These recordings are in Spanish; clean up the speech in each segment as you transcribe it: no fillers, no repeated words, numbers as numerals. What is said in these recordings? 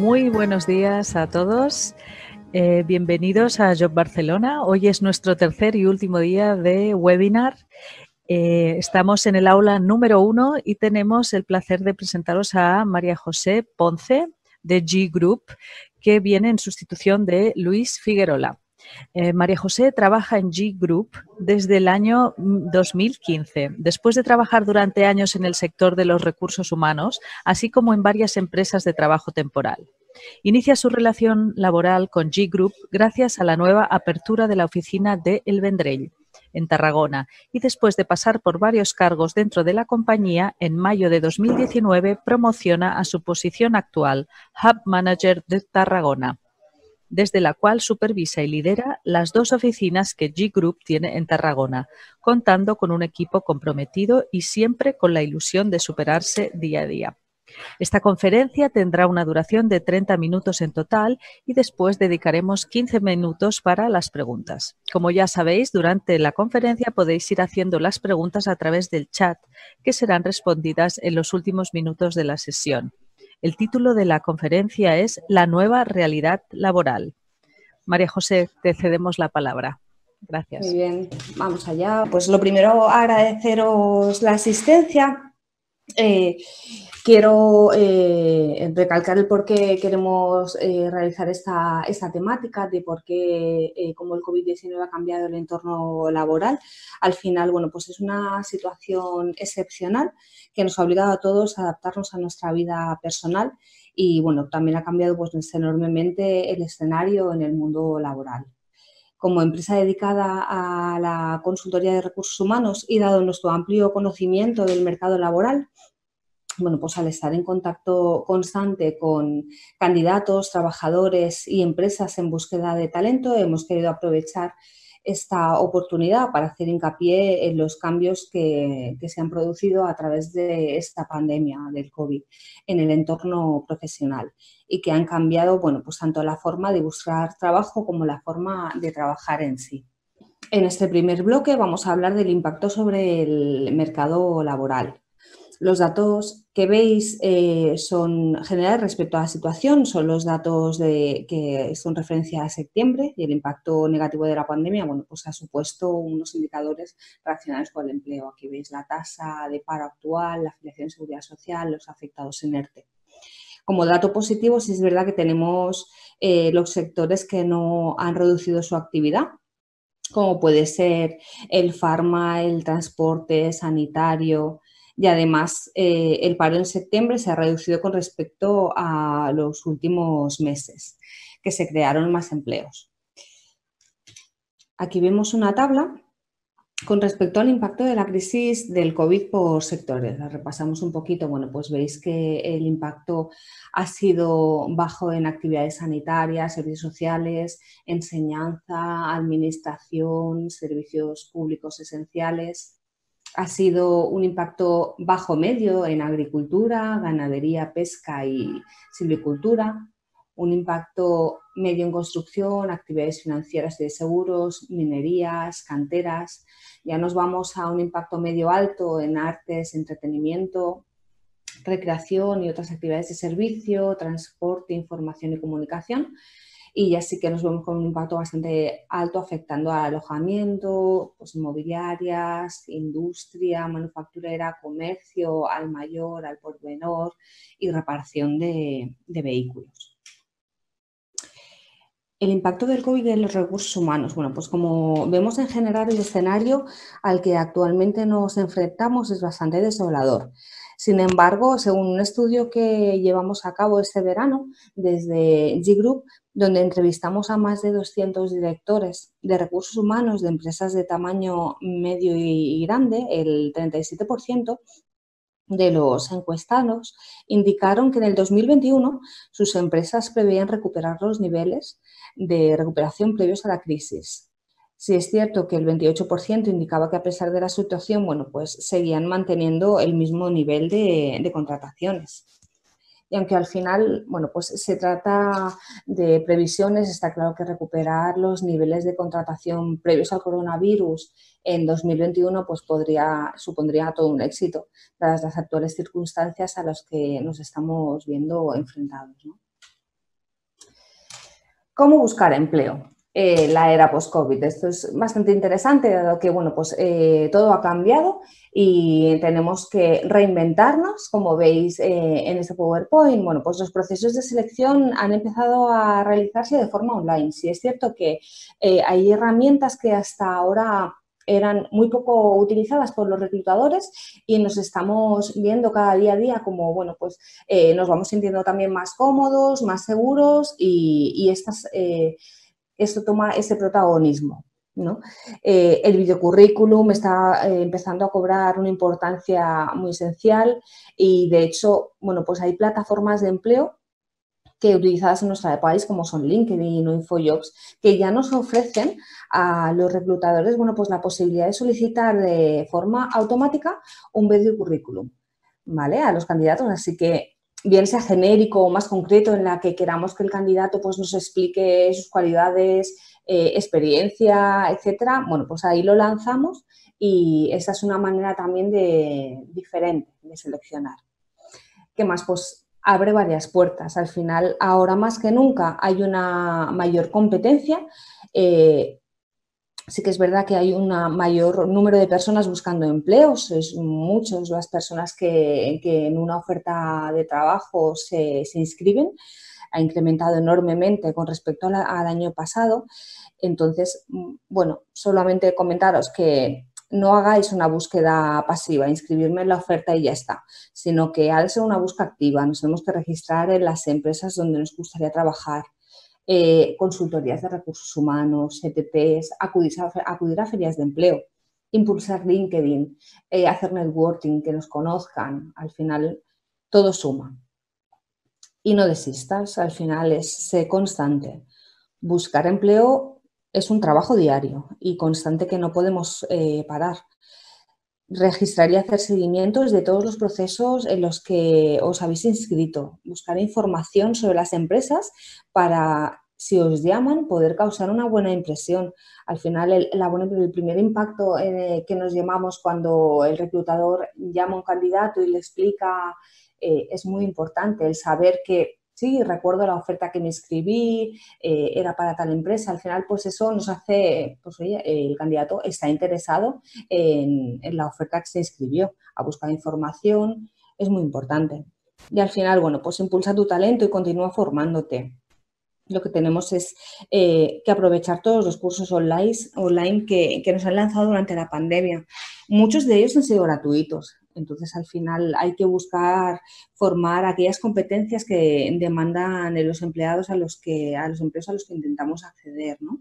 Muy buenos días a todos. Bienvenidos a Job Barcelona. Hoy es nuestro tercer y último día de webinar. Estamos en el aula número 1 y tenemos el placer de presentaros a María José Ponce de G Group, que viene en sustitución de Luis Figuerola. María José trabaja en G Group desde el año 2015, después de trabajar durante años en el sector de los recursos humanos, así como en varias empresas de trabajo temporal. Inicia su relación laboral con G Group gracias a la nueva apertura de la oficina de El Vendrell, en Tarragona, y después de pasar por varios cargos dentro de la compañía, en mayo de 2019 promociona a su posición actual, Hub Manager de Tarragona, desde la cual supervisa y lidera las dos oficinas que G Group tiene en Tarragona, contando con un equipo comprometido y siempre con la ilusión de superarse día a día. Esta conferencia tendrá una duración de 30 minutos en total y después dedicaremos 15 minutos para las preguntas. Como ya sabéis, durante la conferencia podéis ir haciendo las preguntas a través del chat, que serán respondidas en los últimos minutos de la sesión. El título de la conferencia es La nueva realidad laboral. María José, te cedemos la palabra. Gracias. Muy bien, vamos allá. Pues lo primero, agradeceros la asistencia. Quiero recalcar el por qué queremos realizar esta temática, de por qué, cómo el COVID-19 ha cambiado el entorno laboral. Al final, bueno, pues es una situación excepcional que nos ha obligado a todos a adaptarnos a nuestra vida personal y, bueno, también ha cambiado pues enormemente el escenario en el mundo laboral. Como empresa dedicada a la consultoría de recursos humanos y dado nuestro amplio conocimiento del mercado laboral, bueno, pues al estar en contacto constante con candidatos, trabajadores y empresas en búsqueda de talento, hemos querido aprovechar esta oportunidad para hacer hincapié en los cambios que se han producido a través de esta pandemia del COVID en el entorno profesional y que han cambiado, bueno, pues tanto la forma de buscar trabajo como la forma de trabajar en sí. En este primer bloque vamos a hablar del impacto sobre el mercado laboral. Los datos que veis son generales respecto a la situación, son los datos que son referencia a septiembre y el impacto negativo de la pandemia, bueno, pues ha supuesto unos indicadores relacionados con el empleo. Aquí veis la tasa de paro actual, la afiliación de seguridad social, los afectados en ERTE. Como dato positivo, sí es verdad que tenemos los sectores que no han reducido su actividad, como puede ser el farma, el transporte sanitario, y además el paro en septiembre se ha reducido con respecto a los últimos meses, que se crearon más empleos. Aquí vemos una tabla con respecto al impacto de la crisis del COVID por sectores. La repasamos un poquito. Bueno, pues veis que el impacto ha sido bajo en actividades sanitarias, servicios sociales, enseñanza, administración, servicios públicos esenciales. Ha sido un impacto bajo medio en agricultura, ganadería, pesca y silvicultura. Un impacto medio en construcción, actividades financieras y de seguros, minerías, canteras. Ya nos vamos a un impacto medio alto en artes, entretenimiento, recreación y otras actividades de servicio, transporte, información y comunicación. Y ya sí que nos vemos con un impacto bastante alto afectando al alojamiento, pues inmobiliarias, industria, manufacturera, comercio, al mayor, al por menor y reparación de vehículos. El impacto del COVID en los recursos humanos. Bueno, pues como vemos en general, el escenario al que actualmente nos enfrentamos es bastante desolador. Sin embargo, según un estudio que llevamos a cabo este verano desde G Group, donde entrevistamos a más de 200 directores de recursos humanos de empresas de tamaño medio y grande, el 37% de los encuestados indicaron que en el 2021 sus empresas preveían recuperar los niveles de recuperación previos a la crisis. Sí es cierto que el 28% indicaba que a pesar de la situación, bueno, pues seguían manteniendo el mismo nivel de contrataciones. Y aunque al final, bueno, pues se trata de previsiones, está claro que recuperar los niveles de contratación previos al coronavirus en 2021 pues supondría todo un éxito, dadas las actuales circunstancias a las que nos estamos viendo enfrentados, ¿no? ¿Cómo buscar empleo? La era post-COVID. Esto es bastante interesante, dado que bueno, pues, todo ha cambiado y tenemos que reinventarnos. Como veis en este PowerPoint, bueno, pues los procesos de selección han empezado a realizarse de forma online. Sí es cierto que hay herramientas que hasta ahora eran muy poco utilizadas por los reclutadores y nos estamos viendo cada día a día como, bueno, pues nos vamos sintiendo también más cómodos, más seguros y esto toma ese protagonismo, ¿no? El videocurrículum está empezando a cobrar una importancia muy esencial y, de hecho, bueno, pues hay plataformas de empleo que utilizadas en nuestro país, como son LinkedIn o InfoJobs, que ya nos ofrecen a los reclutadores, bueno, pues la posibilidad de solicitar de forma automática un videocurrículum, ¿vale? A los candidatos, así que bien sea genérico o más concreto, en la que queramos que el candidato pues nos explique sus cualidades, experiencia, etcétera, bueno, pues ahí lo lanzamos y esa es una manera también diferente de seleccionar. ¿Qué más? Pues abre varias puertas. Al final, ahora más que nunca, hay una mayor competencia. Sí que es verdad que hay un mayor número de personas buscando empleos, es muchas las personas que en una oferta de trabajo se inscriben, ha incrementado enormemente con respecto al año pasado. Entonces, bueno, solamente comentaros que no hagáis una búsqueda pasiva, inscribirme en la oferta y ya está, sino que ha de ser una búsqueda activa. Nos tenemos que registrar en las empresas donde nos gustaría trabajar, consultorías de recursos humanos, ETPs, acudir a ferias de empleo, impulsar LinkedIn, hacer networking, que nos conozcan. Al final, todo suma. Y no desistas, al final es ser constante. Buscar empleo es un trabajo diario y constante que no podemos parar. Registrar y hacer seguimientos de todos los procesos en los que os habéis inscrito. Buscar información sobre las empresas para, si os llaman, poder causar una buena impresión. Al final, el primer impacto que nos llevamos cuando el reclutador llama a un candidato y le explica, es muy importante el saber que sí, recuerdo la oferta que me inscribí, era para tal empresa. Al final, pues eso nos hace, pues oye, el candidato está interesado en la oferta que se inscribió, a buscar información, es muy importante. Y al final, bueno, pues impulsa tu talento y continúa formándote. Lo que tenemos es que aprovechar todos los cursos online que nos han lanzado durante la pandemia. Muchos de ellos han sido gratuitos. Entonces, al final hay que buscar formar aquellas competencias que demandan los empleados a los empleos a los que intentamos acceder, ¿no?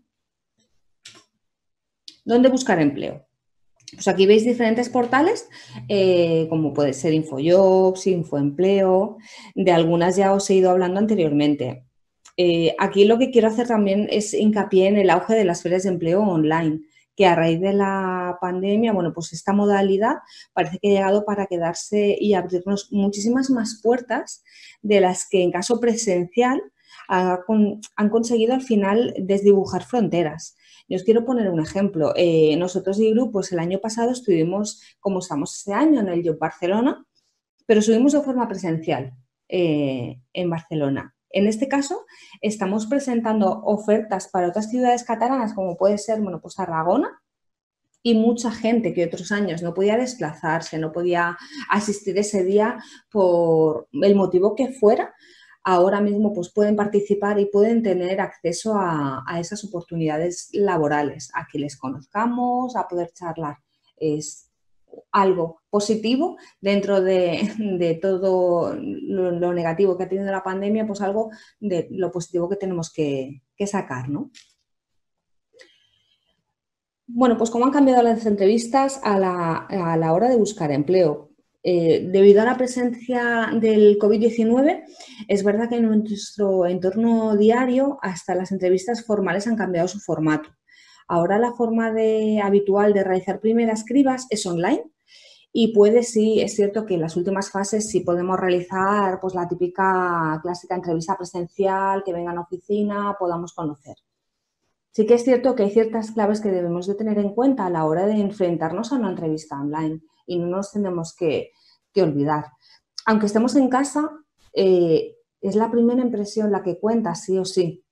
¿Dónde buscar empleo? Pues aquí veis diferentes portales, como puede ser InfoJobs, InfoEmpleo, de algunas ya os he ido hablando anteriormente. Aquí lo que quiero hacer también es hincapié en el auge de las ferias de empleo online, que a raíz de la pandemia, bueno, pues esta modalidad parece que ha llegado para quedarse y abrirnos muchísimas más puertas de las que en caso presencial han conseguido al final desdibujar fronteras. Yo os quiero poner un ejemplo. Nosotros y grupos el año pasado estuvimos, como estamos este año, en el Job Barcelona, pero subimos de forma presencial en Barcelona. En este caso, estamos presentando ofertas para otras ciudades catalanas, como puede ser, bueno, pues Tarragona, y mucha gente que otros años no podía desplazarse, no podía asistir ese día por el motivo que fuera, ahora mismo pues pueden participar y pueden tener acceso a esas oportunidades laborales, a que les conozcamos, a poder charlar. Es algo positivo dentro de todo lo negativo que ha tenido la pandemia, pues algo de lo positivo que tenemos que sacar, ¿no? Bueno, pues cómo han cambiado las entrevistas a la hora de buscar empleo. Debido a la presencia del COVID-19, es verdad que en nuestro entorno diario hasta las entrevistas formales han cambiado su formato. Ahora la forma habitual de realizar primeras cribas es online y sí, es cierto que en las últimas fases sí podemos realizar pues, la típica clásica entrevista presencial, que vengan a oficina, podamos conocer. Sí que es cierto que hay ciertas claves que debemos de tener en cuenta a la hora de enfrentarnos a una entrevista online y no nos tenemos que olvidar. Aunque estemos en casa, es la primera impresión la que cuenta, sí o sí.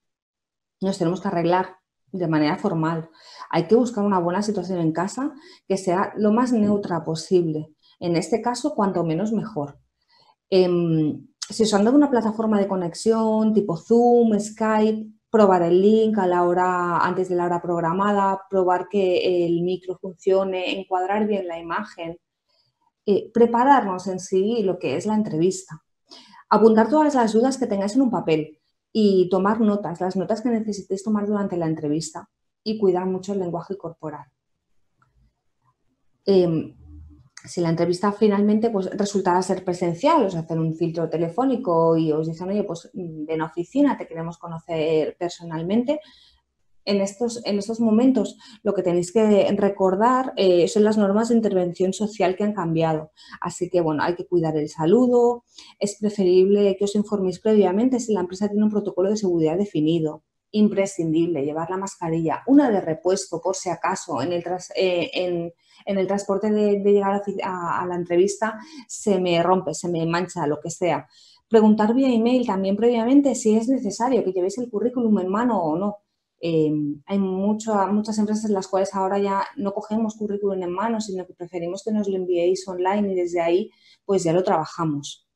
nos tenemos que arreglar de manera formal. Hay que buscar una buena situación en casa que sea lo más neutra posible. En este caso, cuanto menos mejor. Si usando una plataforma de conexión tipo Zoom, Skype, probar el link a la hora, antes de la hora programada, probar que el micro funcione, encuadrar bien la imagen, prepararnos en sí lo que es la entrevista. Apuntar todas las dudas que tengáis en un papel y tomar notas, las notas que necesitéis tomar durante la entrevista y cuidar mucho el lenguaje corporal. Si la entrevista finalmente pues, resultara ser presencial, os hacen un filtro telefónico y os dicen, oye, pues ven a oficina, te queremos conocer personalmente. En estos momentos lo que tenéis que recordar son las normas de intervención social que han cambiado. Así que, bueno, hay que cuidar el saludo. Es preferible que os informéis previamente si la empresa tiene un protocolo de seguridad definido. Imprescindible llevar la mascarilla, una de repuesto por si acaso en el transporte de llegar a la entrevista se me rompe, se me mancha, lo que sea. Preguntar vía email también previamente si es necesario que llevéis el currículum en mano o no. Hay muchas empresas en las cuales ahora ya no cogemos currículum en mano, sino que preferimos que nos lo enviéis online y desde ahí pues ya lo trabajamos.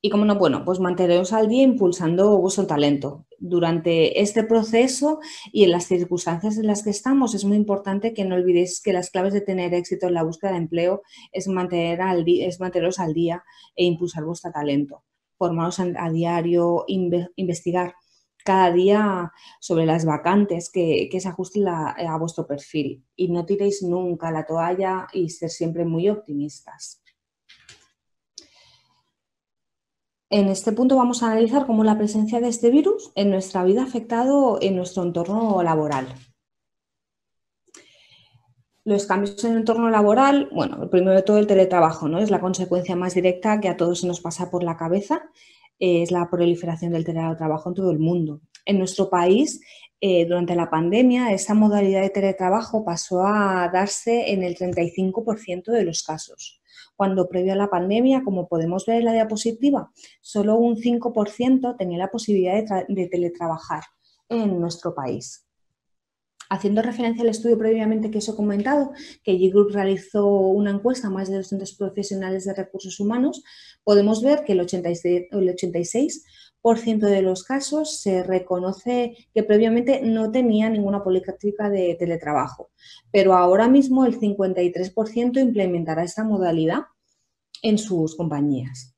Y como no, bueno, pues manteneros al día impulsando vuestro talento. Durante este proceso y en las circunstancias en las que estamos es muy importante que no olvidéis que las claves de tener éxito en la búsqueda de empleo es manteneros al día e impulsar vuestro talento. Formaros a diario, investigar cada día sobre las vacantes que se ajusten a vuestro perfil y no tiréis nunca la toalla y ser siempre muy optimistas. En este punto vamos a analizar cómo la presencia de este virus en nuestra vida ha afectado en nuestro entorno laboral. Los cambios en el entorno laboral, bueno, primero de todo el teletrabajo, ¿no? Es la consecuencia más directa que a todos se nos pasa por la cabeza, es la proliferación del teletrabajo en todo el mundo. En nuestro país, durante la pandemia, esta modalidad de teletrabajo pasó a darse en el 35% de los casos, cuando previo a la pandemia, como podemos ver en la diapositiva, solo un 5% tenía la posibilidad de teletrabajar en nuestro país. Haciendo referencia al estudio previamente que os he comentado, que G-Group realizó una encuesta a más de 200 profesionales de recursos humanos, podemos ver que el 86% de los casos se reconoce que previamente no tenía ninguna política de teletrabajo, pero ahora mismo el 53% implementará esta modalidad en sus compañías.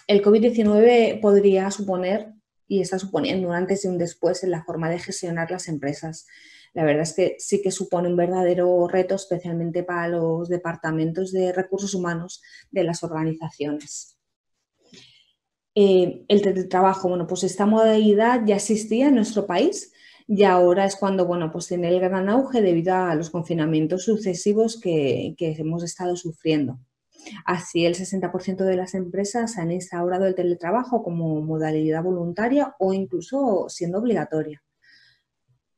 El COVID-19 podría suponer y está suponiendo un antes y un después en la forma de gestionar las empresas. La verdad es que sí que supone un verdadero reto, especialmente para los departamentos de recursos humanos de las organizaciones. El teletrabajo, bueno, pues esta modalidad ya existía en nuestro país y ahora es cuando, bueno, pues tiene el gran auge debido a los confinamientos sucesivos que hemos estado sufriendo. Así, el 60% de las empresas han instaurado el teletrabajo como modalidad voluntaria o incluso siendo obligatoria.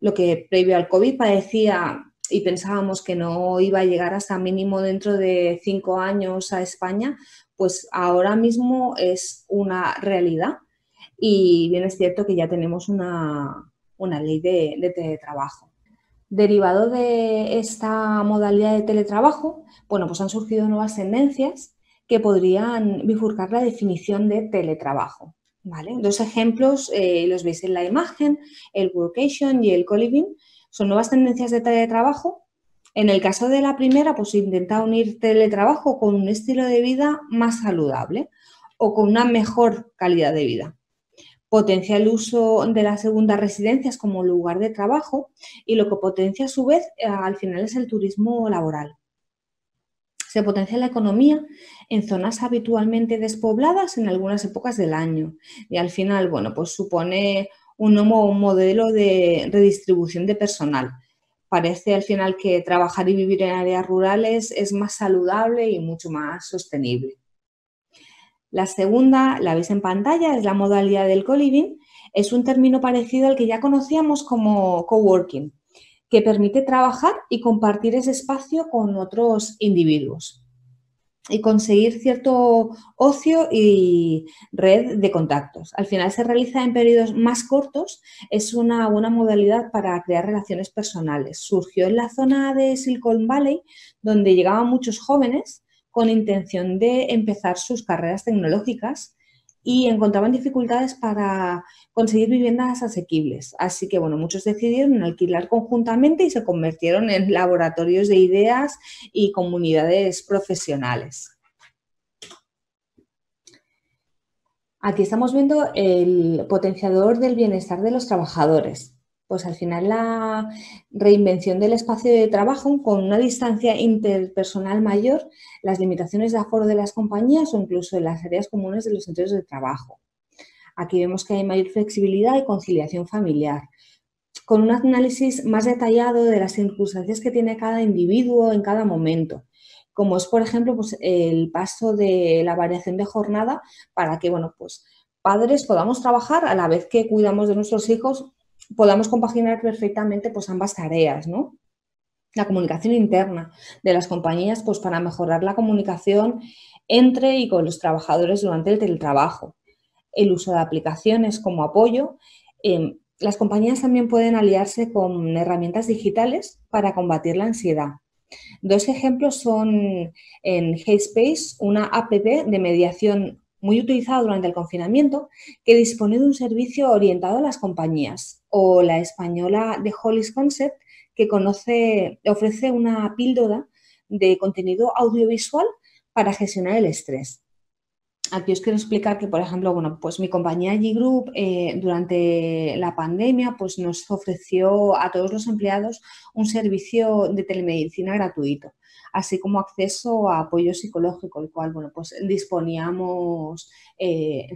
Lo que previo al COVID parecía y pensábamos que no iba a llegar hasta mínimo dentro de 5 años a España, pues ahora mismo es una realidad y bien es cierto que ya tenemos una ley de teletrabajo. Derivado de esta modalidad de teletrabajo, bueno, pues han surgido nuevas tendencias que podrían bifurcar la definición de teletrabajo. ¿Vale? Dos ejemplos los veis en la imagen, el workation y el co-living. Son nuevas tendencias de teletrabajo. En el caso de la primera, pues intenta unir teletrabajo con un estilo de vida más saludable o con una mejor calidad de vida. Potencia el uso de las segundas residencias como lugar de trabajo y lo que potencia a su vez al final es el turismo laboral. Se potencia la economía en zonas habitualmente despobladas en algunas épocas del año y al final, bueno, pues supone un nuevo modelo de redistribución de personal. Parece al final que trabajar y vivir en áreas rurales es más saludable y mucho más sostenible. La segunda, la veis en pantalla, es la modalidad del co-living. Es un término parecido al que ya conocíamos como coworking, que permite trabajar y compartir ese espacio con otros individuos. y conseguir cierto ocio y red de contactos. Al final se realiza en periodos más cortos, es una buena modalidad para crear relaciones personales. Surgió en la zona de Silicon Valley, donde llegaban muchos jóvenes con intención de empezar sus carreras tecnológicas y encontraban dificultades para conseguir viviendas asequibles. Así que, bueno, muchos decidieron alquilar conjuntamente y se convirtieron en laboratorios de ideas y comunidades profesionales. Aquí estamos viendo el potenciador del bienestar de los trabajadores. Pues al final la reinvención del espacio de trabajo con una distancia interpersonal mayor, las limitaciones de aforo de las compañías o incluso en las áreas comunes de los centros de trabajo. Aquí vemos que hay mayor flexibilidad y conciliación familiar, con un análisis más detallado de las circunstancias que tiene cada individuo en cada momento, como es, por ejemplo, pues, el paso de la variación de jornada para que, bueno, pues padres podamos trabajar a la vez que cuidamos de nuestros hijos, podamos compaginar perfectamente pues ambas tareas, ¿no? La comunicación interna de las compañías, pues para mejorar la comunicación entre y con los trabajadores durante el teletrabajo. El uso de aplicaciones como apoyo. Las compañías también pueden aliarse con herramientas digitales para combatir la ansiedad. Dos ejemplos son en Headspace, una app de mediación muy utilizada durante el confinamiento que dispone de un servicio orientado a las compañías, o la española de Hollis Concept que ofrece una píldora de contenido audiovisual para gestionar el estrés. Aquí os quiero explicar que, por ejemplo, bueno, pues mi compañía G Group durante la pandemia pues nos ofreció a todos los empleados un servicio de telemedicina gratuito, así como acceso a apoyo psicológico, el cual, bueno, pues disponíamos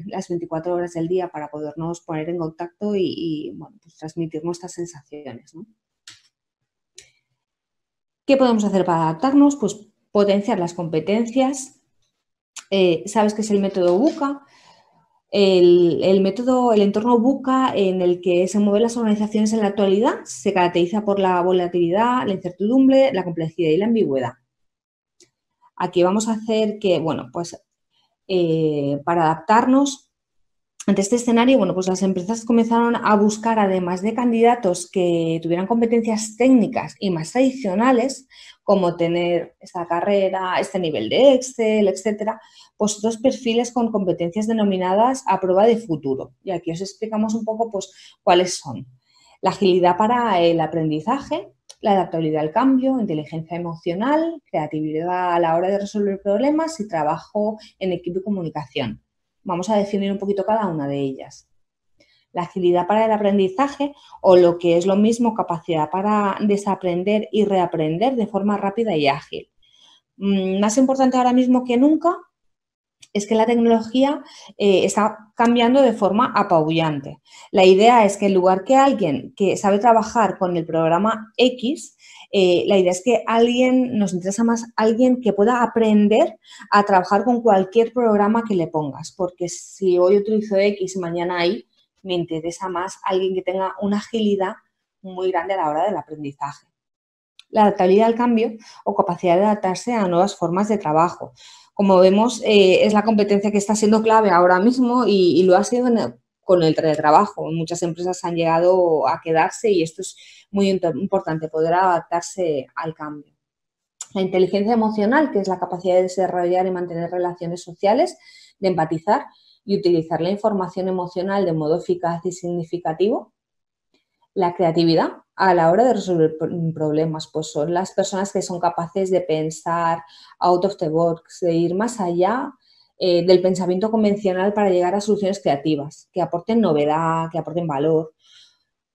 las 24 horas del día para podernos poner en contacto y bueno, pues transmitir nuestras sensaciones, ¿no? ¿Qué podemos hacer para adaptarnos? Pues potenciar las competencias. Sabes que es el método VUCA, el entorno VUCA en el que se mueven las organizaciones en la actualidad se caracteriza por la volatilidad, la incertidumbre, la complejidad y la ambigüedad. Aquí vamos a hacer que, bueno, pues para adaptarnos ante este escenario, bueno, pues las empresas comenzaron a buscar, además de candidatos que tuvieran competencias técnicas y más tradicionales, como tener esta carrera, este nivel de Excel, etcétera, pues otros perfiles con competencias denominadas a prueba de futuro. Y aquí os explicamos un poco, pues, cuáles son. La agilidad para el aprendizaje, la adaptabilidad al cambio, inteligencia emocional, creatividad a la hora de resolver problemas y trabajo en equipo y comunicación. Vamos a definir un poquito cada una de ellas. La agilidad para el aprendizaje, o lo que es lo mismo, capacidad para desaprender y reaprender de forma rápida y ágil. Más importante ahora mismo que nunca es que la tecnología está cambiando de forma apabullante. La idea es que en lugar que alguien que sabe trabajar con el programa X, la idea es que nos interesa más alguien que pueda aprender a trabajar con cualquier programa que le pongas, porque si hoy utilizo X y mañana Y, me interesa más alguien que tenga una agilidad muy grande a la hora del aprendizaje. La adaptabilidad al cambio o capacidad de adaptarse a nuevas formas de trabajo. Como vemos, es la competencia que está siendo clave ahora mismo y lo ha sido con el teletrabajo. Muchas empresas han llegado a quedarse y esto es muy importante, poder adaptarse al cambio. La inteligencia emocional, que es la capacidad de desarrollar y mantener relaciones sociales, de empatizar y utilizar la información emocional de modo eficaz y significativo. La creatividad a la hora de resolver problemas, pues son las personas que son capaces de pensar out of the box, de ir más allá del pensamiento convencional para llegar a soluciones creativas, que aporten novedad, que aporten valor.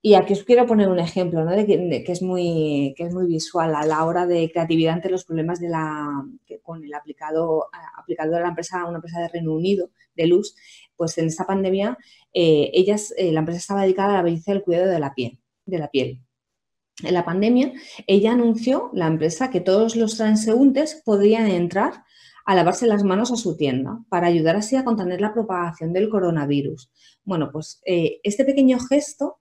Y aquí os quiero poner un ejemplo, ¿no? que es muy visual a la hora de creatividad ante los problemas con el aplicador de la empresa, una empresa de Reino Unido, de Luz. Pues en esta pandemia la empresa estaba dedicada a la belleza y el cuidado de la piel. En la pandemia, ella anunció, la empresa, que todos los transeúntes podían entrar a lavarse las manos a su tienda para ayudar así a contener la propagación del coronavirus. Bueno, pues este pequeño gesto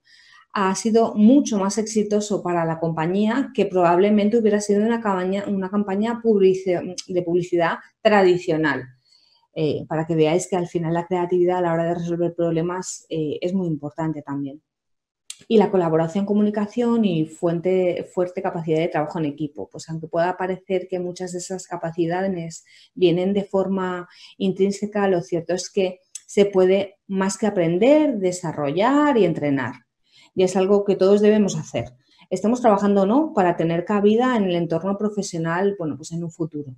ha sido mucho más exitoso para la compañía que probablemente hubiera sido una campaña de publicidad tradicional. Para que veáis que al final la creatividad a la hora de resolver problemas es muy importante también. Y la colaboración, comunicación y fuerte capacidad de trabajo en equipo. Pues aunque pueda parecer que muchas de esas capacidades vienen de forma intrínseca, lo cierto es que se puede más que aprender, desarrollar y entrenar. Y es algo que todos debemos hacer. Estemos trabajando o no para tener cabida en el entorno profesional, bueno, pues en un futuro.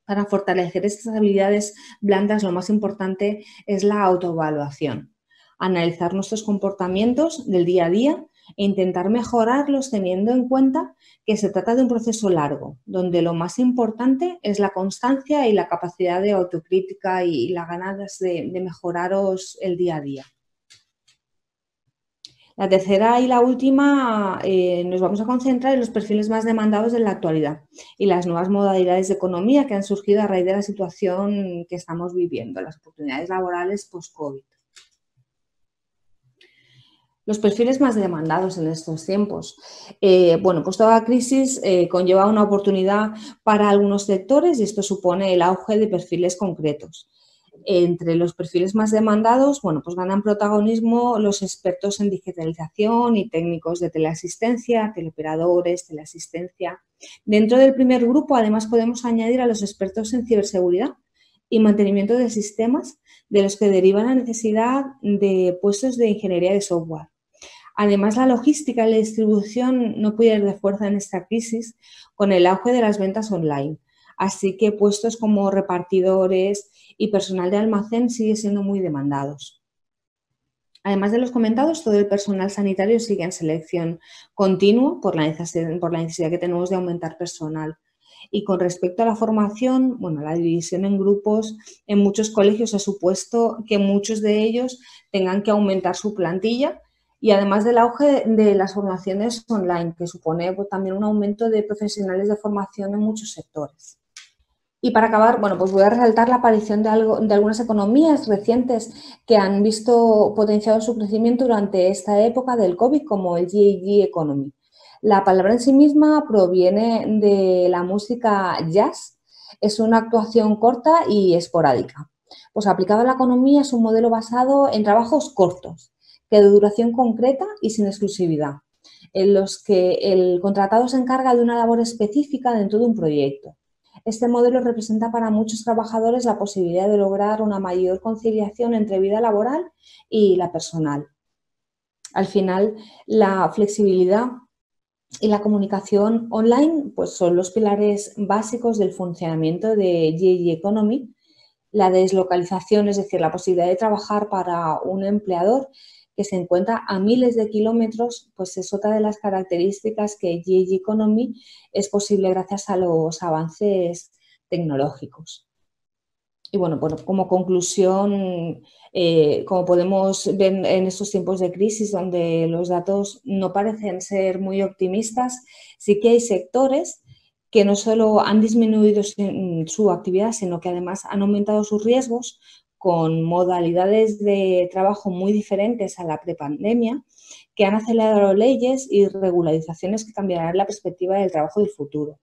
Para fortalecer estas habilidades blandas, lo más importante es la autoevaluación. Analizar nuestros comportamientos del día a día e intentar mejorarlos teniendo en cuenta que se trata de un proceso largo, donde lo más importante es la constancia y la capacidad de autocrítica y las ganas de mejoraros el día a día. La tercera y la última, nos vamos a concentrar en los perfiles más demandados de la actualidad y las nuevas modalidades de economía que han surgido a raíz de la situación que estamos viviendo, las oportunidades laborales post-COVID. Los perfiles más demandados en estos tiempos. Bueno, pues toda crisis conlleva una oportunidad para algunos sectores y esto supone el auge de perfiles concretos. Entre los perfiles más demandados, bueno, pues ganan protagonismo los expertos en digitalización y técnicos de teleasistencia, teleoperadores, teleasistencia. Dentro del primer grupo, además, podemos añadir a los expertos en ciberseguridad y mantenimiento de sistemas, de los que deriva la necesidad de puestos de ingeniería de software. Además, la logística y la distribución no puede ir de fuerza en esta crisis con el auge de las ventas online. Así que puestos como repartidores y personal de almacén siguen siendo muy demandados. Además de los comentados, todo el personal sanitario sigue en selección continua por la necesidad que tenemos de aumentar personal. Y con respecto a la formación, bueno, la división en grupos en muchos colegios ha supuesto que muchos de ellos tengan que aumentar su plantilla y además del auge de las formaciones online, que supone pues, también un aumento de profesionales de formación en muchos sectores. Y para acabar, bueno, pues voy a resaltar la aparición de algunas economías recientes que han visto potenciado su crecimiento durante esta época del COVID, como el gig economy. La palabra en sí misma proviene de la música jazz, es una actuación corta y esporádica. Pues aplicado a la economía es un modelo basado en trabajos cortos, que de duración concreta y sin exclusividad, en los que el contratado se encarga de una labor específica dentro de un proyecto. Este modelo representa para muchos trabajadores la posibilidad de lograr una mayor conciliación entre vida laboral y la personal. Al final, la flexibilidad y la comunicación online pues, son los pilares básicos del funcionamiento de gig economy. La deslocalización, es decir, la posibilidad de trabajar para un empleador que se encuentra a miles de kilómetros, pues es otra de las características que gig economy es posible gracias a los avances tecnológicos. Y bueno, como conclusión, como podemos ver en estos tiempos de crisis donde los datos no parecen ser muy optimistas, sí que hay sectores que no solo han disminuido su actividad, sino que además han aumentado sus riesgos con modalidades de trabajo muy diferentes a la prepandemia, que han acelerado leyes y regularizaciones que cambiarán la perspectiva del trabajo del futuro.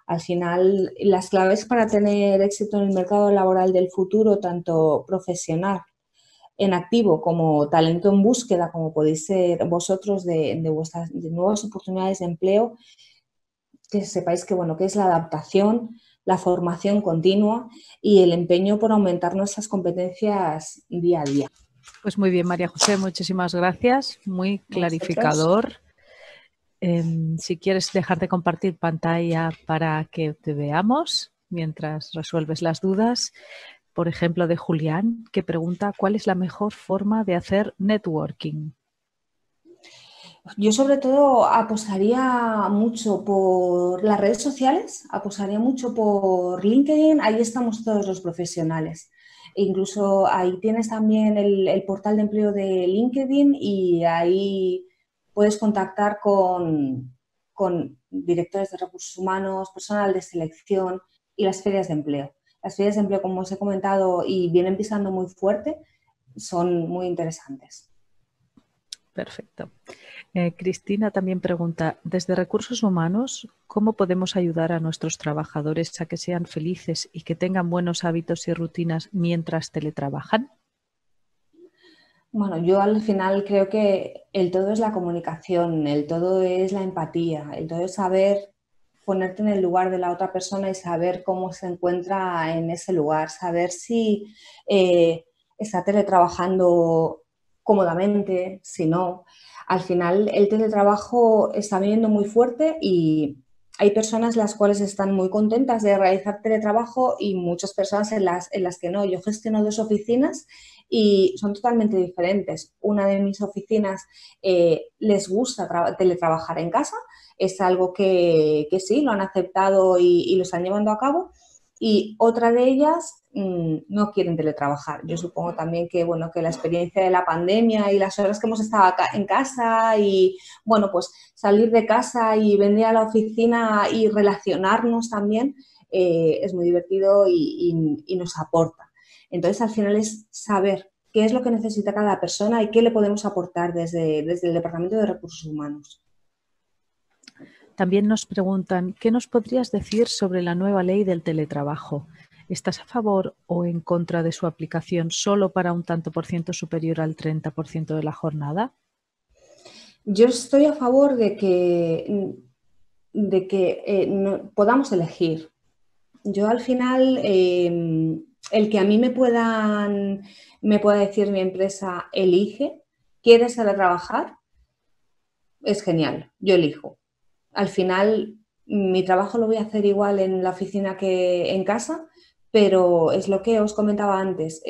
Al final, las claves para tener éxito en el mercado laboral del futuro, tanto profesional en activo como talento en búsqueda, como podéis ser vosotros de nuevas oportunidades de empleo, que sepáis que, bueno, que es la adaptación, la formación continua y el empeño por aumentar nuestras competencias día a día. Pues muy bien, María José, muchísimas gracias. Muy clarificador. Si quieres dejar de compartir pantalla para que te veamos mientras resuelves las dudas. Por ejemplo, de Julián, que pregunta ¿cuál es la mejor forma de hacer networking? Yo sobre todo apostaría mucho por las redes sociales, apostaría mucho por LinkedIn, ahí estamos todos los profesionales. E incluso ahí tienes también el portal de empleo de LinkedIn y ahí puedes contactar con directores de recursos humanos, personal de selección y las ferias de empleo. Las ferias de empleo, como os he comentado, y vienen pisando muy fuerte, son muy interesantes. Perfecto. Cristina también pregunta, desde Recursos Humanos, ¿cómo podemos ayudar a nuestros trabajadores a que sean felices y que tengan buenos hábitos y rutinas mientras teletrabajan? Bueno, yo al final creo que el todo es la comunicación, el todo es la empatía, el todo es saber ponerte en el lugar de la otra persona y saber cómo se encuentra en ese lugar, saber si está teletrabajando cómodamente, si no. Al final el teletrabajo está viniendo muy fuerte y hay personas las cuales están muy contentas de realizar teletrabajo y muchas personas en las que no. Yo gestiono dos oficinas y son totalmente diferentes. Una de mis oficinas les gusta teletrabajar en casa, es algo que sí, lo han aceptado y lo están llevando a cabo. Y otra de ellas no quieren teletrabajar. Yo supongo también que, bueno, que la experiencia de la pandemia y las horas que hemos estado acá en casa y, bueno, pues salir de casa y venir a la oficina y relacionarnos también es muy divertido y nos aporta. Entonces, al final es saber qué es lo que necesita cada persona y qué le podemos aportar desde el Departamento de Recursos Humanos. También nos preguntan, ¿qué nos podrías decir sobre la nueva ley del teletrabajo? ¿Estás a favor o en contra de su aplicación solo para un tanto por ciento superior al 30% de la jornada? Yo estoy a favor de que podamos elegir. Yo al final, el que a mí me pueda decir mi empresa, elige, ¿quieres trabajar? Es genial, yo elijo. Al final, mi trabajo lo voy a hacer igual en la oficina que en casa, pero es lo que os comentaba antes.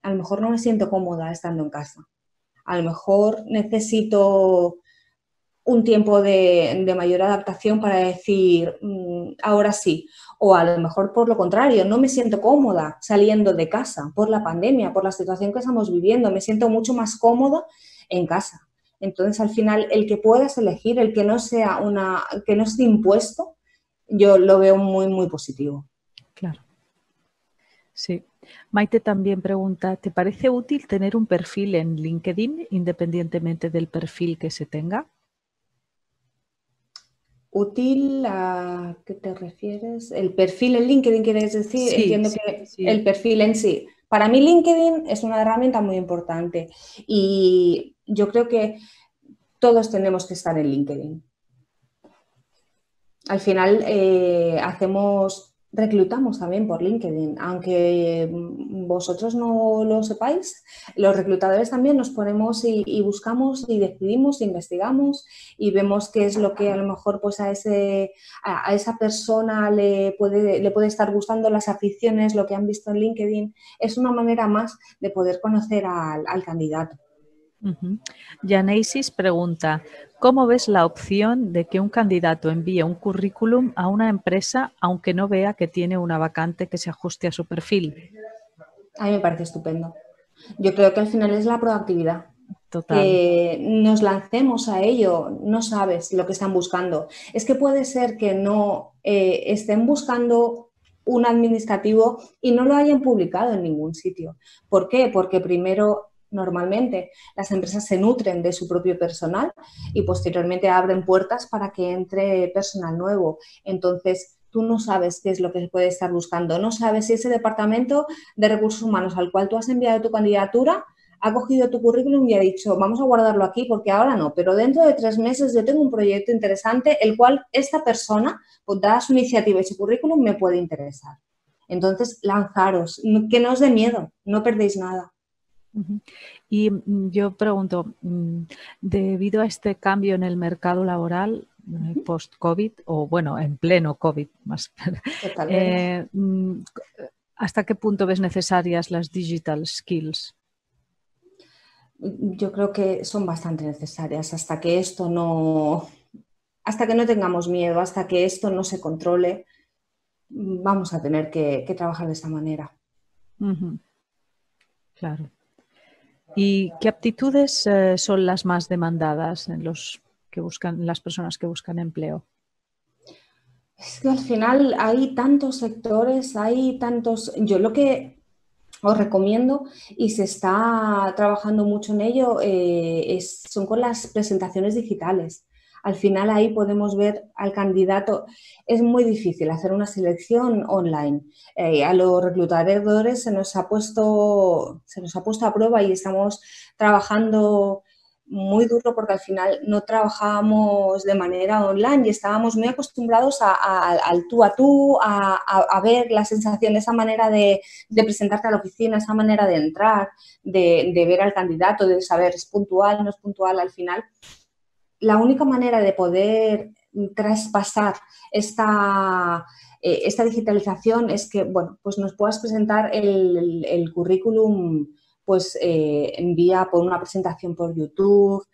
A lo mejor no me siento cómoda estando en casa. A lo mejor necesito un tiempo de mayor adaptación para decir, ahora sí. O a lo mejor por lo contrario, no me siento cómoda saliendo de casa por la pandemia, por la situación que estamos viviendo. Me siento mucho más cómoda en casa. Entonces, al final, el que puedas elegir, el que no sea que no esté impuesto, yo lo veo muy, muy positivo. Claro. Sí. Maite también pregunta, ¿te parece útil tener un perfil en LinkedIn independientemente del perfil que se tenga? ¿Útil a qué te refieres? ¿El perfil en LinkedIn quieres decir? Sí, Entiendo sí, que sí. el perfil en sí. Para mí LinkedIn es una herramienta muy importante y yo creo que todos tenemos que estar en LinkedIn. Al final reclutamos también por LinkedIn, aunque vosotros no lo sepáis, los reclutadores también nos ponemos y buscamos y decidimos, investigamos y vemos qué es lo que a lo mejor pues a esa persona le puede estar gustando, las aficiones, lo que han visto en LinkedIn. Es una manera más de poder conocer al candidato. Janeisis pregunta, ¿cómo ves la opción de que un candidato envíe un currículum a una empresa aunque no vea que tiene una vacante que se ajuste a su perfil? A mí me parece estupendo. Yo creo que al final es la proactividad. Total. Que nos lancemos a ello, no sabes lo que están buscando. Es que puede ser que no estén buscando un administrativo y no lo hayan publicado en ningún sitio. ¿Por qué? Porque primero, normalmente, las empresas se nutren de su propio personal y posteriormente abren puertas para que entre personal nuevo. Entonces, tú no sabes qué es lo que se puede estar buscando, no sabes si ese departamento de recursos humanos al cual tú has enviado tu candidatura ha cogido tu currículum y ha dicho, vamos a guardarlo aquí porque ahora no, pero dentro de 3 meses yo tengo un proyecto interesante el cual esta persona, pues dada su iniciativa y su currículum, me puede interesar. Entonces, lanzaros, que no os dé miedo, no perdéis nada. Y yo pregunto, debido a este cambio en el mercado laboral post-COVID, o bueno, en pleno COVID más, Totalmente. ¿hasta qué punto ves necesarias las digital skills? Yo creo que son bastante necesarias hasta que no tengamos miedo, hasta que esto no se controle, vamos a tener que trabajar de esta manera. Claro. ¿Y qué aptitudes son las más demandadas en las personas que buscan empleo? Es que al final hay tantos sectores, hay tantos. Yo lo que os recomiendo y se está trabajando mucho en ello, son con las presentaciones digitales. Al final ahí podemos ver al candidato. Es muy difícil hacer una selección online. A los reclutadores se nos ha puesto a prueba y estamos trabajando muy duro porque al final no trabajábamos de manera online y estábamos muy acostumbrados al tú a tú, a ver la sensación, esa manera de presentarte a la oficina, esa manera de entrar, de ver al candidato, de saber es puntual, no es puntual al final. La única manera de poder traspasar esta digitalización es que, bueno, pues nos puedas presentar el currículum pues envía por una presentación por YouTube,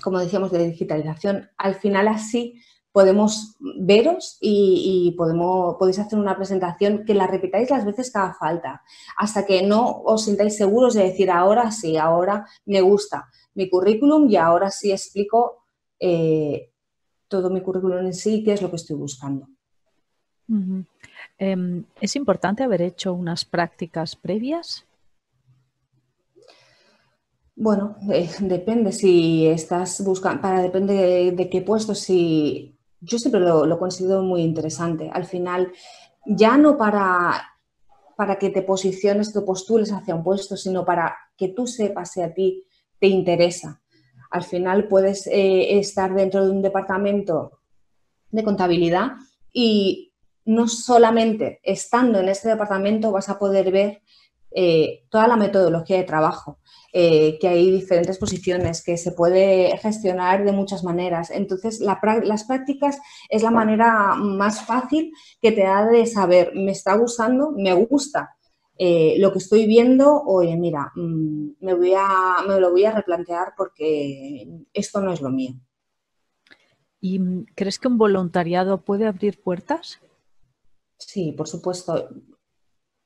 como decíamos, de digitalización. Al final así podemos veros y podéis hacer una presentación que la repitáis las veces que haga falta, hasta que no os sintáis seguros de decir ahora sí, ahora me gusta mi currículum y ahora sí explico todo mi currículum en sí, qué es lo que estoy buscando. Uh-huh. ¿Es importante haber hecho unas prácticas previas? Bueno, depende si estás buscando, depende de qué puesto, si yo siempre lo considero muy interesante. Al final, ya no para que te posiciones, te postules hacia un puesto, sino para que tú sepas si a ti te interesa. Al final puedes estar dentro de un departamento de contabilidad y no solamente estando en este departamento vas a poder ver toda la metodología de trabajo, que hay diferentes posiciones, que se puede gestionar de muchas maneras. Entonces, las prácticas es la manera más fácil que te da de saber, me está gustando, me gusta lo que estoy viendo, oye, mira, me lo voy a replantear porque esto no es lo mío. ¿Y crees que un voluntariado puede abrir puertas? Sí, por supuesto.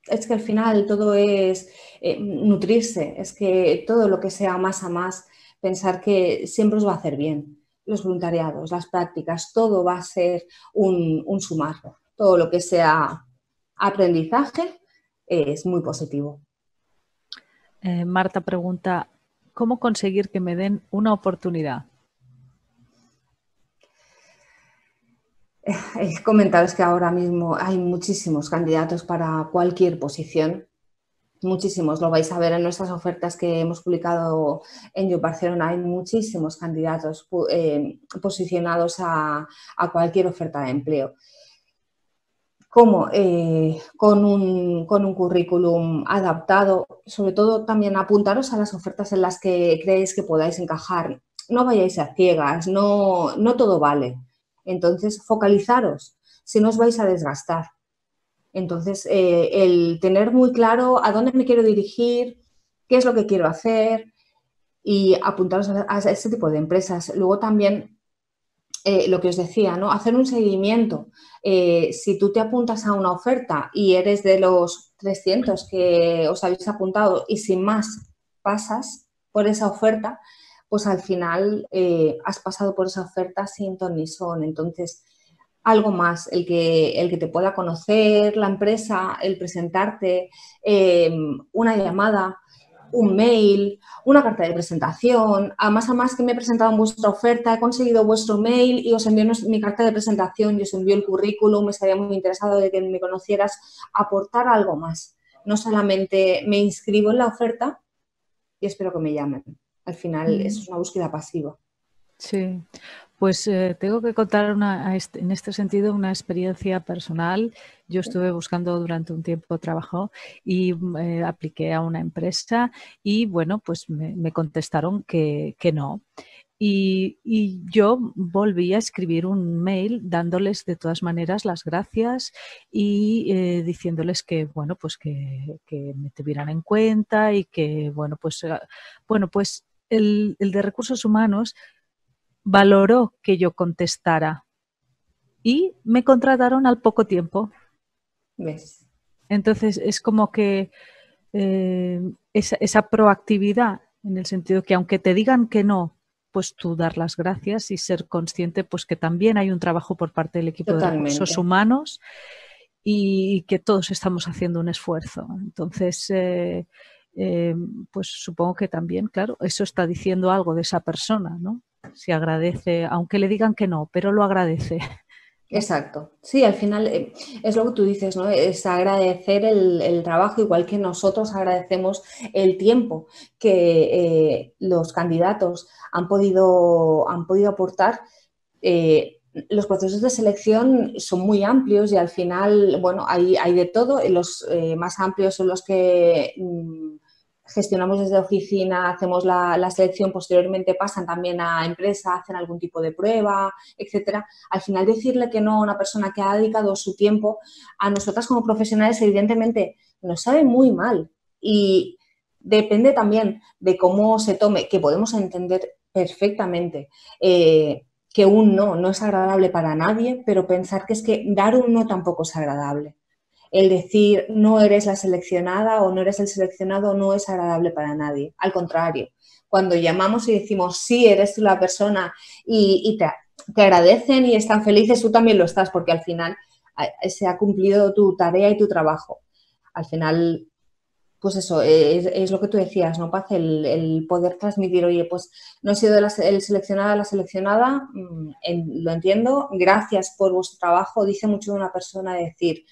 Es que al final todo es nutrirse, es que todo lo que sea más a más, pensar que siempre os va a hacer bien. Los voluntariados, las prácticas, todo va a ser un sumar. Todo lo que sea aprendizaje es muy positivo. Marta pregunta, ¿cómo conseguir que me den una oportunidad? He comentado es que ahora mismo hay muchísimos candidatos para cualquier posición. Muchísimos, lo vais a ver en nuestras ofertas que hemos publicado en Job Barcelona. Hay muchísimos candidatos posicionados a cualquier oferta de empleo. ¿Cómo? Con un currículum adaptado, sobre todo también apuntaros a las ofertas en las que creéis que podáis encajar. No vayáis a ciegas, no todo vale. Entonces, focalizaros, si no os vais a desgastar. Entonces, el tener muy claro a dónde me quiero dirigir, qué es lo que quiero hacer y apuntaros a ese tipo de empresas. Luego también, lo que os decía, ¿no? Hacer un seguimiento. Si tú te apuntas a una oferta y eres de los 300 que os habéis apuntado y sin más pasas por esa oferta, pues al final has pasado por esa oferta sin ton ni son. Entonces, algo más, el que te pueda conocer la empresa, el presentarte, una llamada, un mail, una carta de presentación, a más que me he presentado en vuestra oferta, he conseguido vuestro mail y os envío mi carta de presentación y os envío el currículum, estaría muy interesado de que me conocieras, aportar algo más. No solamente me inscribo en la oferta y espero que me llamen. Al final, eso es una búsqueda pasiva. Sí, pues tengo que contar en este sentido una experiencia personal. Yo estuve buscando durante un tiempo trabajo y apliqué a una empresa y bueno, pues me contestaron que no. Y yo volví a escribir un mail dándoles de todas maneras las gracias y diciéndoles que bueno, pues que me tuvieran en cuenta y que bueno, pues el de recursos humanos valoró que yo contestara y me contrataron al poco tiempo. ¿Ves? Entonces es como que esa proactividad, en el sentido que aunque te digan que no, pues tú dar las gracias y ser consciente pues que también hay un trabajo por parte del equipo de recursos Totalmente. humanos y que todos estamos haciendo un esfuerzo. Entonces, pues supongo que también, claro, eso está diciendo algo de esa persona, ¿no? Si agradece, aunque le digan que no, pero lo agradece. Exacto. Sí, al final es lo que tú dices, ¿no? Es agradecer el trabajo, igual que nosotros agradecemos el tiempo que los candidatos han podido aportar. Los procesos de selección son muy amplios y al final, bueno, hay de todo. Los más amplios son los que gestionamos desde oficina, hacemos la selección, posteriormente pasan también a empresa, hacen algún tipo de prueba, etcétera. Al final, decirle que no a una persona que ha dedicado su tiempo a nosotras como profesionales, evidentemente, nos sabe muy mal y depende también de cómo se tome, que podemos entender perfectamente que un no es agradable para nadie, pero pensar que es que dar un no tampoco es agradable. El decir no eres la seleccionada o no eres el seleccionado no es agradable para nadie. Al contrario, cuando llamamos y decimos sí, eres tú la persona y te agradecen y están felices, tú también lo estás, porque al final se ha cumplido tu tarea y tu trabajo. Al final, pues eso, es lo que tú decías, ¿no, Paz? El poder transmitir, oye, pues no he sido el seleccionada, la seleccionada, lo entiendo, gracias por vuestro trabajo. Dice mucho de una persona decir,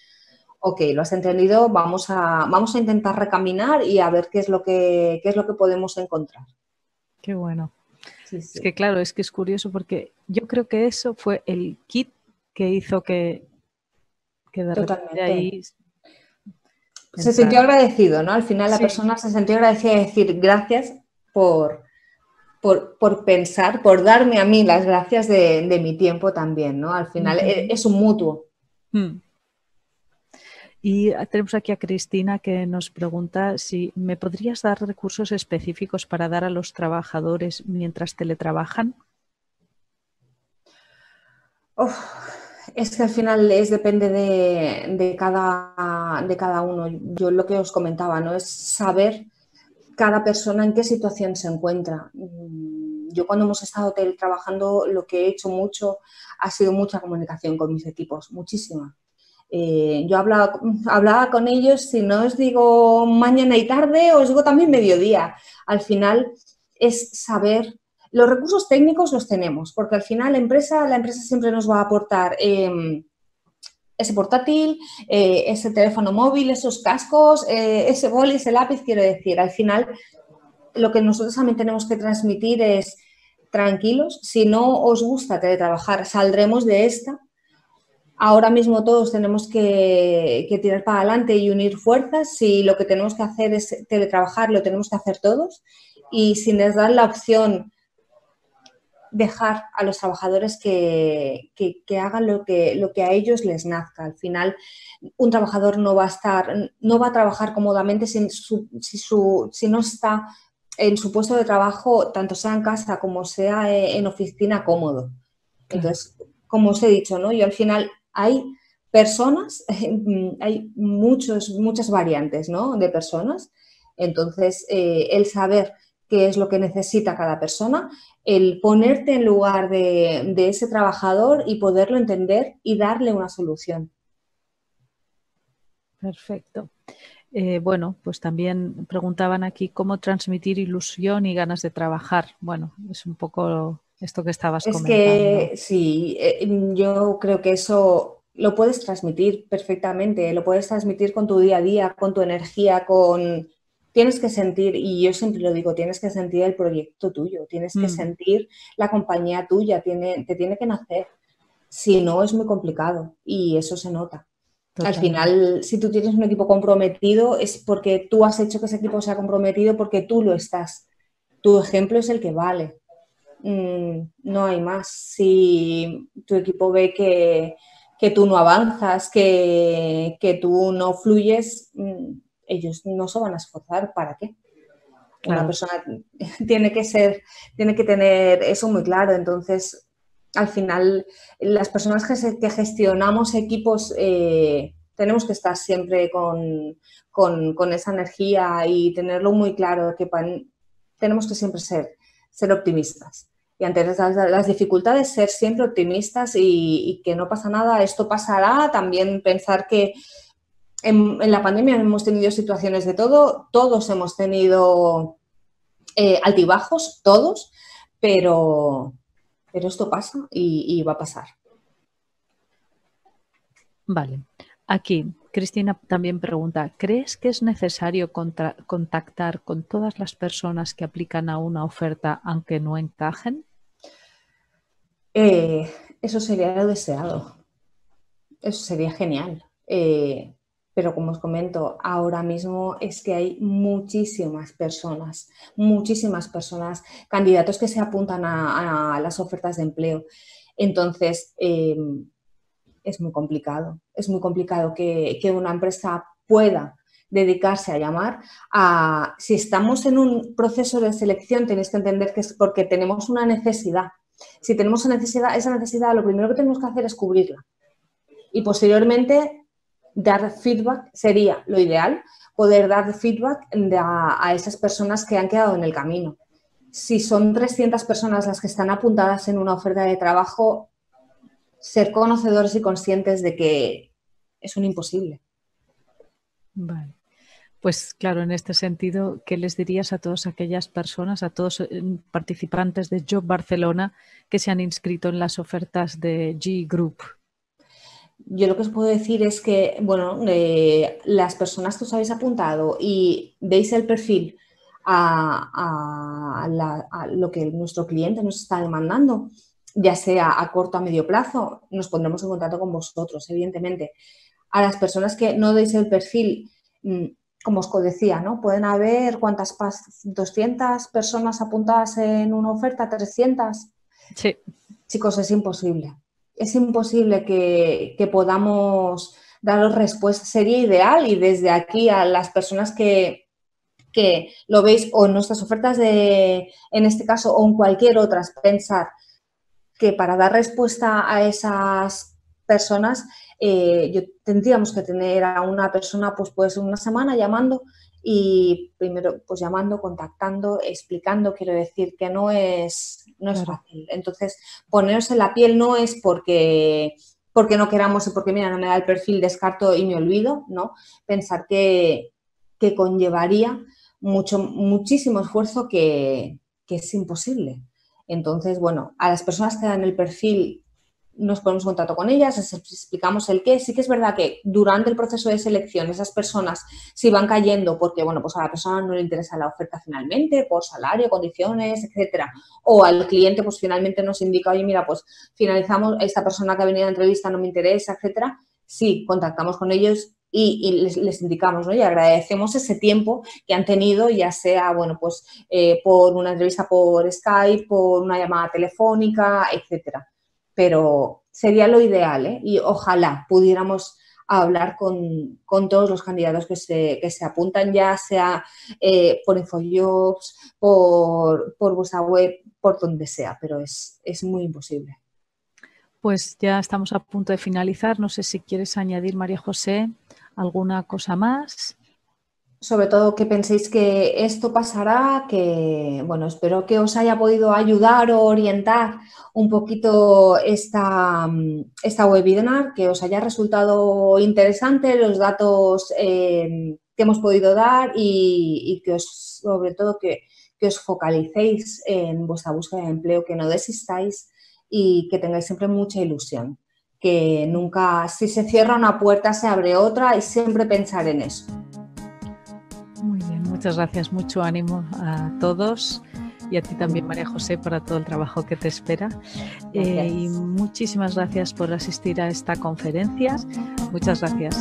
ok, lo has entendido, vamos a intentar recaminar y a ver qué es lo que podemos encontrar. Qué bueno. Sí, Es sí. que claro, es que es curioso porque yo creo que eso fue el kit que hizo que de repente Totalmente. ahí Se sintió entrara. agradecido, ¿no? Al final la Sí, persona se sintió agradecida de decir gracias por pensar, por darme a mí las gracias de mi tiempo también, ¿no? Al final es un mutuo. Mm. Y tenemos aquí a Cristina que nos pregunta si me podrías dar recursos específicos para dar a los trabajadores mientras teletrabajan. Uf, es que al final depende de cada uno. Yo lo que os comentaba, ¿no? Es saber cada persona en qué situación se encuentra. Yo cuando hemos estado teletrabajando lo que he hecho mucho ha sido mucha comunicación con mis equipos, muchísima. Yo hablaba con ellos, si no os digo mañana y tarde, os digo también mediodía. Al final es saber, los recursos técnicos los tenemos, porque al final la empresa siempre nos va a aportar ese portátil, ese teléfono móvil, esos cascos, ese boli, ese lápiz, quiero decir. Al final lo que nosotros también tenemos que transmitir es tranquilos, si no os gusta teletrabajar, saldremos de esta. Ahora mismo todos tenemos que tirar para adelante y unir fuerzas. Si lo que tenemos que hacer es teletrabajar, lo tenemos que hacer todos. Y si les dan la opción, dejar a los trabajadores que hagan lo que a ellos les nazca. Al final, un trabajador no va a trabajar cómodamente si no está en su puesto de trabajo, tanto sea en casa como sea en oficina, cómodo. Claro. Entonces, como os he dicho, ¿no? Yo al final hay personas, hay muchas variantes, ¿no? De personas. Entonces, el saber qué es lo que necesita cada persona, el ponerte en lugar de ese trabajador y poderlo entender y darle una solución. Perfecto. Bueno, pues también preguntaban aquí cómo transmitir ilusión y ganas de trabajar. Bueno, es un poco esto que estabas Es comentando. que sí, yo creo que eso lo puedes transmitir perfectamente, lo puedes transmitir con tu día a día, con tu energía, Tienes que sentir, y yo siempre lo digo, tienes que sentir el proyecto tuyo, tienes que sentir la compañía tuya, te tiene que nacer. Si no, es muy complicado y eso se nota. Al Totalmente. final, si tú tienes un equipo comprometido, es porque tú has hecho que ese equipo sea comprometido porque tú lo estás. Tu ejemplo es el que vale. No hay más. Si tu equipo ve que tú no avanzas, que tú no fluyes, ellos no se van a esforzar. ¿Para qué? Una Claro. persona tiene que tener eso muy claro. Entonces, al final, las personas que gestionamos equipos tenemos que estar siempre con esa energía y tenerlo muy claro, que tenemos que siempre ser optimistas. Y ante las dificultades, ser siempre optimistas y que no pasa nada, esto pasará. También pensar que en la pandemia hemos tenido situaciones de todo, todos hemos tenido altibajos, todos, pero esto pasa y va a pasar. Vale. Aquí, Cristina también pregunta, ¿crees que es necesario contactar con todas las personas que aplican a una oferta aunque no encajen? Eso sería lo deseado. Eso sería genial. Pero como os comento, ahora mismo es que hay muchísimas personas, candidatos que se apuntan a las ofertas de empleo. Entonces, es muy complicado. Es muy complicado que una empresa pueda dedicarse a llamar. Si estamos en un proceso de selección, tenéis que entender que es porque tenemos una necesidad. Si tenemos esa necesidad, lo primero que tenemos que hacer es cubrirla. Y posteriormente dar feedback sería lo ideal, poder dar feedback a esas personas que han quedado en el camino. Si son 300 personas las que están apuntadas en una oferta de trabajo, ser conocedores y conscientes de que es un imposible. Vale. Pues claro, en este sentido, ¿qué les dirías a todas aquellas personas, a todos participantes de Job Barcelona que se han inscrito en las ofertas de G Group? Yo lo que os puedo decir es que, bueno, las personas que os habéis apuntado y veis el perfil a lo que nuestro cliente nos está demandando, ya sea a corto o a medio plazo, nos pondremos en contacto con vosotros, evidentemente. A las personas que no deis el perfil, como os decía, ¿no? Pueden haber, ¿cuántas? 200 personas apuntadas en una oferta, 300. Sí. Chicos, es imposible. Es imposible que podamos daros respuesta. Sería ideal, y desde aquí a las personas que lo veis o en nuestras ofertas en este caso o en cualquier otra, pensar que para dar respuesta a esas personas tendríamos que tener a una persona pues una semana llamando y primero pues llamando, contactando, explicando. Quiero decir que no es Claro. fácil. Entonces, poneros en la piel no es porque no queramos y porque mira, no me da el perfil, descarto y me olvido, ¿no? Pensar que conllevaría muchísimo esfuerzo que es imposible. Entonces, bueno, a las personas que dan el perfil nos ponemos en contacto con ellas, les explicamos el qué. Sí que es verdad que durante el proceso de selección esas personas sí van cayendo porque, bueno, pues a la persona no le interesa la oferta finalmente, por salario, condiciones, etcétera. O al cliente, pues finalmente nos indica, oye, mira, pues finalizamos, esta persona que ha venido a la entrevista no me interesa, etcétera. Sí, contactamos con ellos y les indicamos, ¿no? Y agradecemos ese tiempo que han tenido, ya sea, bueno, pues por una entrevista por Skype, por una llamada telefónica, etcétera. Pero sería lo ideal, ¿eh? Y ojalá pudiéramos hablar con todos los candidatos que se apuntan, ya sea por InfoJobs, por vuestra web, por donde sea, pero es muy imposible. Pues ya estamos a punto de finalizar. No sé si quieres añadir, María José, alguna cosa más. Sobre todo que penséis que esto pasará, que, bueno, espero que os haya podido ayudar o orientar un poquito esta webinar, que os haya resultado interesante los datos que hemos podido dar y que sobre todo que os focalicéis en vuestra búsqueda de empleo, que no desistáis y que tengáis siempre mucha ilusión, que nunca, si se cierra una puerta, se abre otra y siempre pensar en eso. Muy bien, muchas gracias, mucho ánimo a todos y a ti también, María José, para todo el trabajo que te espera. Y muchísimas gracias por asistir a esta conferencia. Muchas gracias.